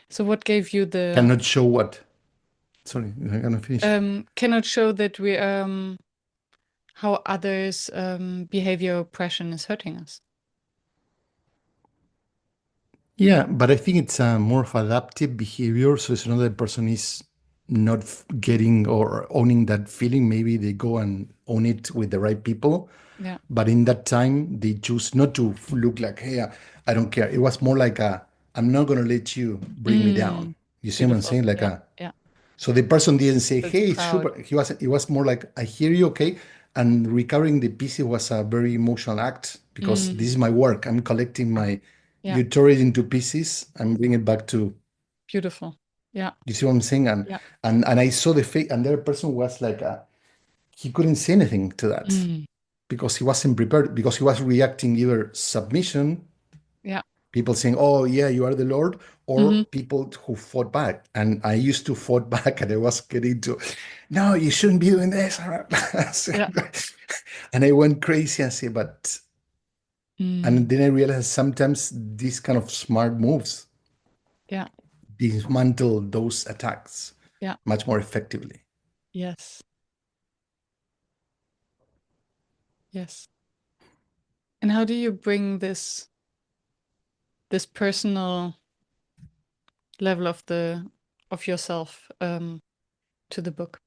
So what gave you the Cannot show what? Sorry, I'm going to finish. cannot show that we how others behavior oppression is hurting us. Yeah, but I think it's a more of adaptive behavior. So it's not that the person is not getting or owning that feeling. Maybe they go and own it with the right people. Yeah. But in that time, they choose not to look like, hey, I don't care. It was more like I'm not going to let you bring me down. Mm, You see what I'm beautiful. saying? Yeah. Yeah. So the person didn't say, So it's hey, it's proud. super. It was more like, I hear you, okay? And recovering the pieces was a very emotional act because Mm, this is my work. I'm collecting my, yeah. you tore it into pieces and bring it back to, Beautiful. Yeah. you see what I'm saying? Yeah. And I saw the face, and the other person was like, he couldn't say anything to that Mm, because he wasn't prepared, because he was reacting either submission, yeah. people saying, "Oh yeah, you are the Lord," or Hmm. people who fought back. And I used to fought back, and I was getting to, "No, you shouldn't be doing this." Yeah. And I went crazy and say, "But," Mm, and then I realized sometimes these kind of smart moves yeah. dismantle those attacks Yeah. much more effectively. Yes. Yes. And how do you bring this personal level of the of yourself to the book?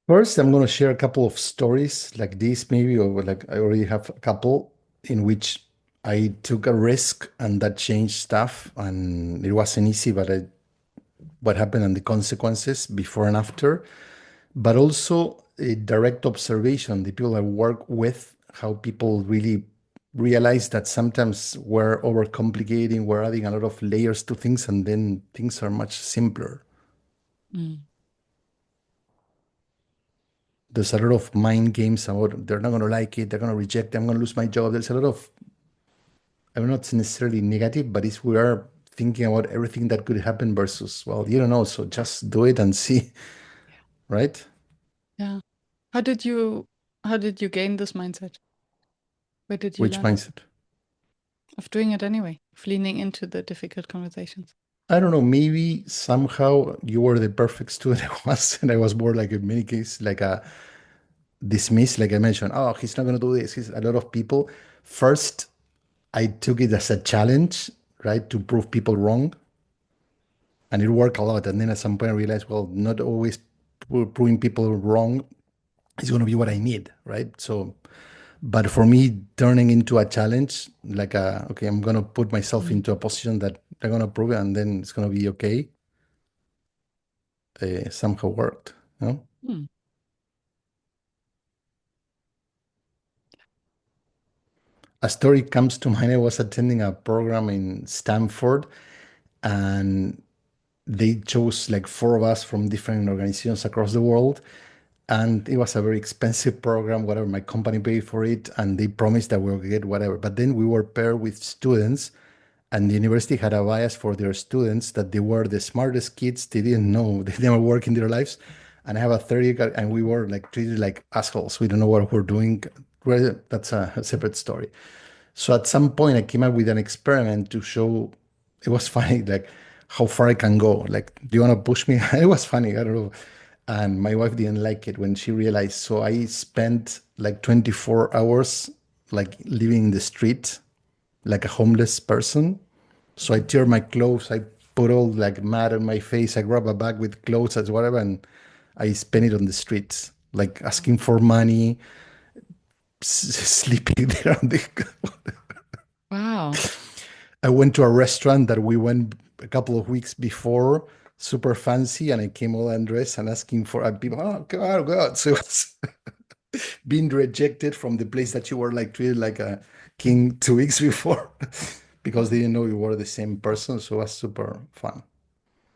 First, I'm going to share a couple of stories like this, maybe, or like I already have a couple in which I took a risk and that changed stuff. And it wasn't easy, but what happened and the consequences before and after. But also a direct observation, the people I work with, how people really realize that sometimes we're overcomplicating, we're adding a lot of layers to things, and then things are much simpler. Mm, There's a lot of mind games about they're not going to like it, they're going to reject it, I'm going to lose my job. There's a lot of, I mean, not necessarily negative, but it's we are thinking about everything that could happen versus, well, you don't know, so just do it and see, right? yeah. How did you how did you gain this mindset? Where did you Which learn it? mindset? Of doing it anyway. of leaning into the difficult conversations. I don't know, maybe somehow you were the perfect student I was, and I was more like in many cases like a dismiss, like I mentioned, oh, he's not gonna do this. He's a lot of people. First, I took it as a challenge, right, to prove people wrong, and it worked a lot. And then at some point, I realized, well, not always proving people wrong is gonna be what I need, right? So, but for me, turning into a challenge, like okay, I'm gonna put myself Mm. into a position that they're gonna prove it, and then it's gonna be okay. Somehow worked, you know? Hmm. A story comes to mind. I was attending a program in Stanford, and they chose like four of us from different organizations across the world. And it was a very expensive program, whatever. My company paid for it, and they promised that we'll get whatever. But then we were paired with students, and the university had a bias for their students that they were the smartest kids. They didn't know, they never work in their lives. And I have a 30, and we were like treated like assholes. We don't know what we're doing. Well, that's a separate story. So at some point, I came up with an experiment to show it was funny, like how far I can go. Like, do you want to push me? It was funny. I don't know. And my wife didn't like it when she realized. So I spent like 24 hours, like living in the street, like a homeless person. So I tear my clothes. I put all like mud on my face. I grab a bag with clothes as whatever, and I spend it on the streets, like asking for money, sleeping there on the Wow. I went to a restaurant that we went a couple of weeks before, super fancy, and I came all undressed and asking for and people. Oh God, oh God! So it was being rejected from the place that you were like treated like a king 2 weeks before, because they didn't know you were the same person. So it was super fun.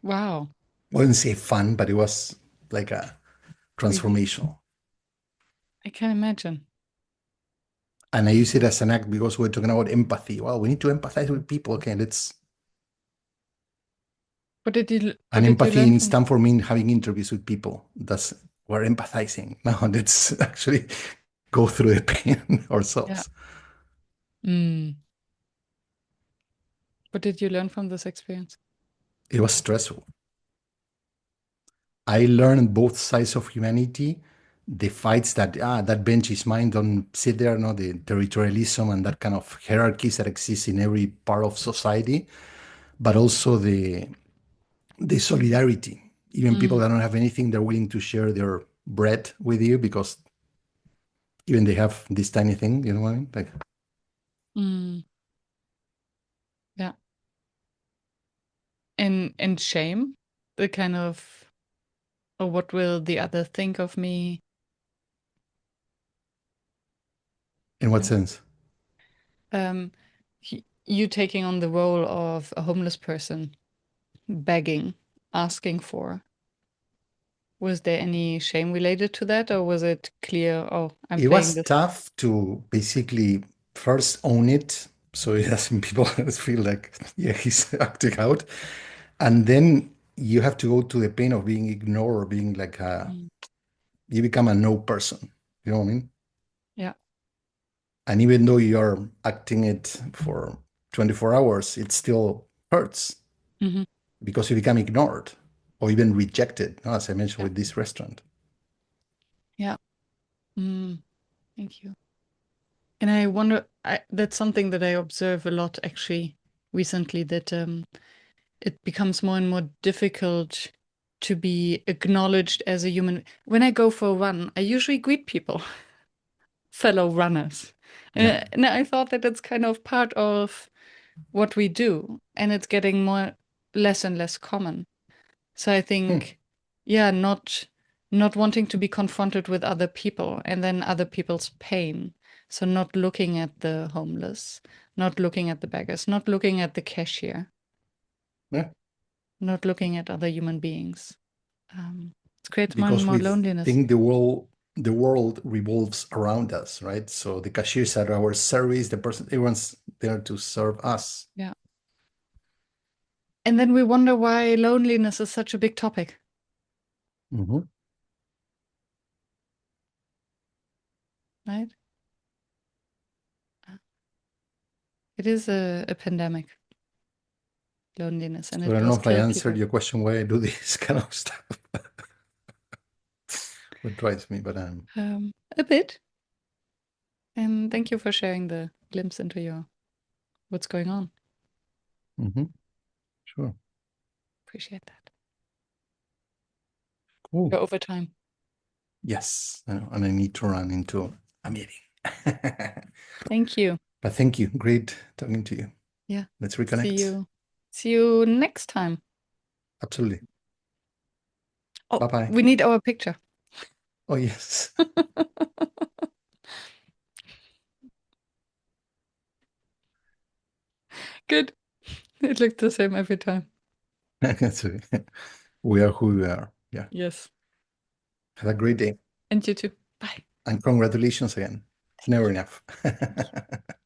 Wow. I wouldn't say fun, but it was like a Really. transformational. I can imagine. And I use it as an act because we're talking about empathy. Well, we need to empathize with people. Okay, let's. What And did you empathy learn in from? Stanford mean having interviews with people. That's we're empathizing. Now let's actually go through the pain Yeah. ourselves. Mm. What did you learn from this experience? It was stressful. I learned both sides of humanity. The fights that that bench is mine, don't sit there, no, the territorialism and that kind of hierarchies that exist in every part of society, but also the solidarity. Even people Mm. that don't have anything, they're willing to share their bread with you because even they have this tiny thing, you know what I mean? Like Mm. Yeah. And shame, the kind of, or what will the other think of me? in what Yeah. sense? Um, you taking on the role of a homeless person, begging, asking for. Was there any shame related to that, or was it clear? Oh, I'm It playing was this. tough to basically first own it, so it doesn't people feel like yeah he's acting out, and then you have to go to the pain of being ignored or being like Mm. you become a no person. You know what I mean? Yeah. And even though you're acting it for 24 hours, it still hurts Hmm. because you become ignored or even rejected, no, as I mentioned Yeah. with this restaurant. Yeah. Mm. Thank you. And I wonder, that's something that I observe a lot actually recently, that it becomes more and more difficult to be acknowledged as a human. When I go for a run, I usually greet people, fellow runners. Yeah. And I thought that it's kind of part of what we do, and it's getting less and less common. So I Hmm. think, yeah, not wanting to be confronted with other people and then other people's pain. So not looking at the homeless, not looking at the beggars, not looking at the cashier, Yeah. not looking at other human beings. It creates more and Because more we loneliness. think the world revolves around us, right? So the cashiers are our service, the person everyone's there to serve us. Yeah. And then we wonder why loneliness is such a big topic, Mhm. right? It is a pandemic. loneliness, and So I it don't know does if I kill answered people. your question why I do this kind of stuff. What drives me, but A bit. And thank you for sharing the glimpse into your what's going on. mhm, sure. Appreciate that. Cool. You're over time. Yes, I know, and I need to run into a meeting. Thank you. But thank you. Great talking to you. Yeah. Let's See reconnect. you. See you next time. Absolutely. Oh, Bye-bye. we need our picture. Oh, yes. Good. It looked the same every time. That's okay. We are who we are. Yeah. Yes. Have a great day. And you too. Bye. And congratulations again. It's Thank never you. enough. Thank you.